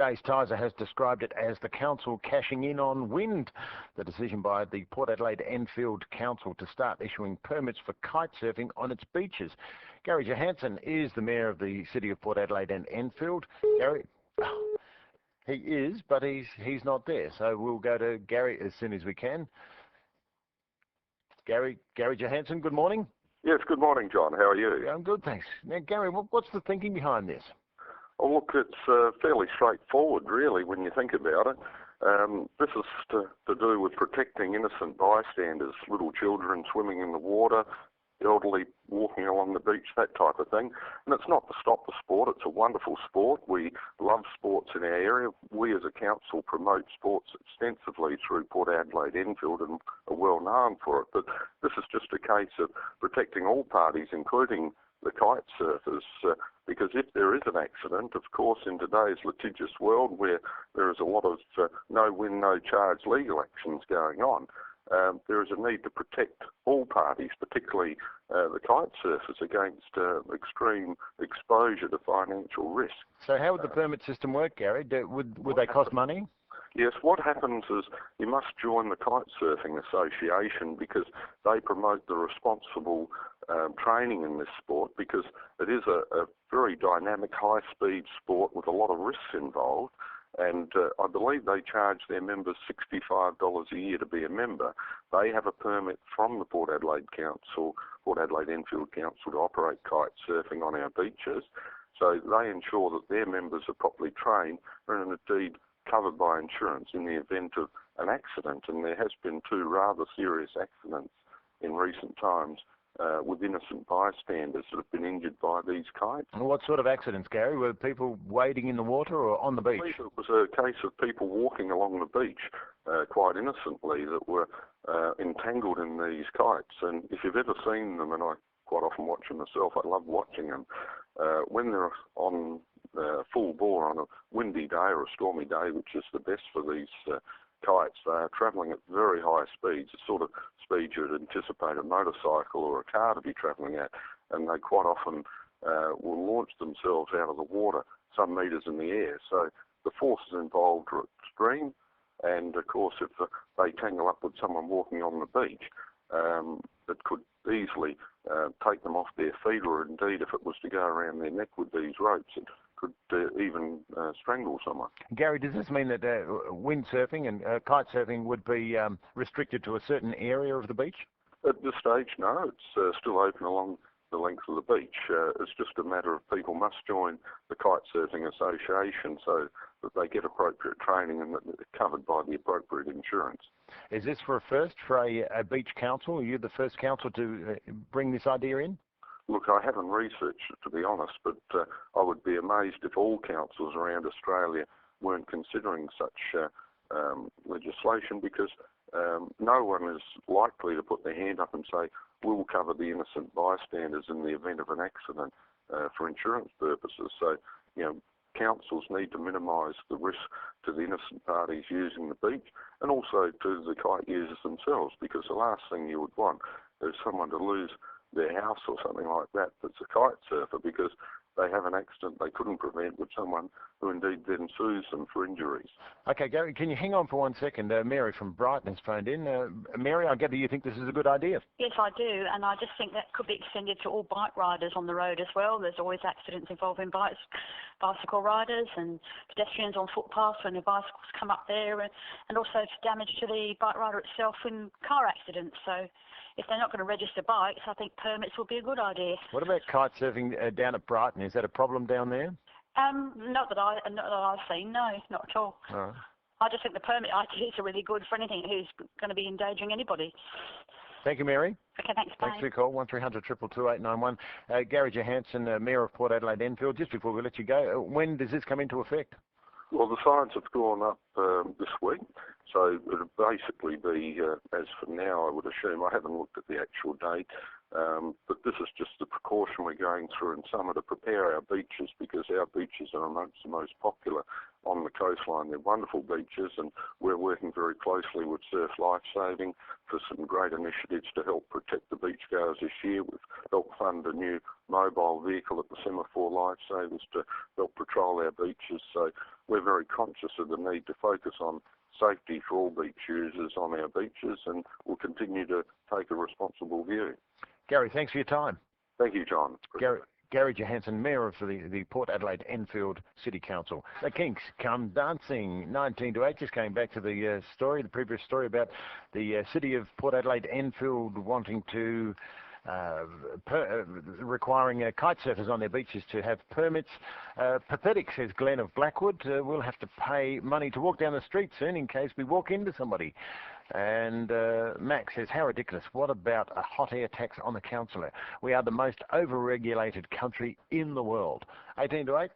Today's Tiser has described it as the council cashing in on wind. The decision by the Port Adelaide Enfield Council to start issuing permits for kite surfing on its beaches. Gary Johansson is the Mayor of the City of Port Adelaide and Enfield. Gary, he is, but he's not there. So we'll go to Gary as soon as we can. Gary Johansson, good morning. Yes, good morning, John. How are you? I'm good, thanks. Now, Gary, what's the thinking behind this? Oh, look, it's fairly straightforward, really, when you think about it. This is to do with protecting innocent bystanders, little children swimming in the water, elderly walking along the beach, that type of thing. And it's not to stop the sport. It's a wonderful sport. We love sports in our area. We as a council promote sports extensively through Port Adelaide Enfield and are well known for it. But this is just a case of protecting all parties, including the kite surfers, because if there is an accident, of course, in today's litigious world where there is a lot of no win, no charge legal actions going on, there is a need to protect all parties, particularly the kite surfers, against extreme exposure to financial risk. So how would the permit system work, Gary? Would they cost money? Yes, what happens is you must join the Kite Surfing Association because they promote the responsible training in this sport, because it is a very dynamic, high-speed sport with a lot of risks involved. And I believe they charge their members $65 a year to be a member. They have a permit from the Port Adelaide Council, Port Adelaide Enfield Council, to operate kite surfing on our beaches. So they ensure that their members are properly trained and indeed covered by insurance in the event of an accident. And there has been 2 rather serious accidents in recent times with innocent bystanders that have been injured by these kites. And what sort of accidents, Gary? Were people wading in the water or on the beach? It was a case of people walking along the beach quite innocently that were entangled in these kites. And if you've ever seen them, and I quite often watch them myself, I love watching them, when they're on full bore on a windy day or a stormy day, which is the best for these kites, they are travelling at very high speeds, the sort of speed you'd anticipate a motorcycle or a car to be travelling at, and they quite often will launch themselves out of the water some metres in the air. So the forces involved are extreme, and of course if they tangle up with someone walking on the beach, it could easily take them off their feet, or indeed if it was to go around their neck with these ropes, it could even strangle someone. Gary, does this mean that windsurfing and kite surfing would be restricted to a certain area of the beach? At this stage, no. It's still open along the length of the beach. It's just a matter of people must join the Kite Surfing Association so that they get appropriate training and that they're covered by the appropriate insurance. Is this for a first for a beach council? Are you the first council to bring this idea in? Look, I haven't researched it, to be honest, but I would be amazed if all councils around Australia weren't considering such legislation, because no one is likely to put their hand up and say, we'll cover the innocent bystanders in the event of an accident for insurance purposes. So, councils need to minimise the risk to the innocent parties using the beach, and also to the kite users themselves, because the last thing you would want is someone to lose their house or something like that that's a kite surfer because they have an accident they couldn't prevent with someone who indeed then sues them for injuries. Okay, Gary, can you hang on for 1 second? Mary from Brighton has phoned in. Mary, I gather you think this is a good idea? Yes, I do, and I just think that could be extended to all bike riders on the road as well. There's always accidents involving bicycle riders and pedestrians on footpaths when their bicycles come up there, and also damage to the bike rider itself in car accidents. So if they're not going to register bikes, I think permits will be a good idea. What about kite surfing down at Brighton? Is that a problem down there? Not that I've seen, no, not at all. Right. I just think the permit ideas are really good for anything who's going to be endangering anybody. Thank you, Mary. Okay, thanks, bye. Thanks for your call, 1300 222 891. Gary Johansson, Mayor of Port Adelaide Enfield, just before we let you go, when does this come into effect? Well, the signs have gone up this week, so it'll basically be, as for now, I would assume, I haven't looked at the actual date, but this is just the precaution we're going through in summer to prepare our beaches, because our beaches are amongst the most popular on the coast coastline. They're wonderful beaches, and we're working very closely with Surf Lifesaving for some great initiatives to help protect the beachgoers this year. We've helped fund a new mobile vehicle at the Semaphore Lifesavers to help patrol our beaches. So we're very conscious of the need to focus on safety for all beach users on our beaches, and we'll continue to take a responsible view. Gary, thanks for your time. Thank you, John. Gary Johansson, Mayor of the Port Adelaide Enfield City Council. The Kinks come dancing 19-8. Just came back to the previous story about the city of Port Adelaide Enfield wanting to requiring kite surfers on their beaches to have permits. Pathetic, says Glenn of Blackwood. We'll have to pay money to walk down the street soon in case we walk into somebody. And Max says, how ridiculous. What about a hot air tax on the councillor? We are the most over-regulated country in the world. 18-8.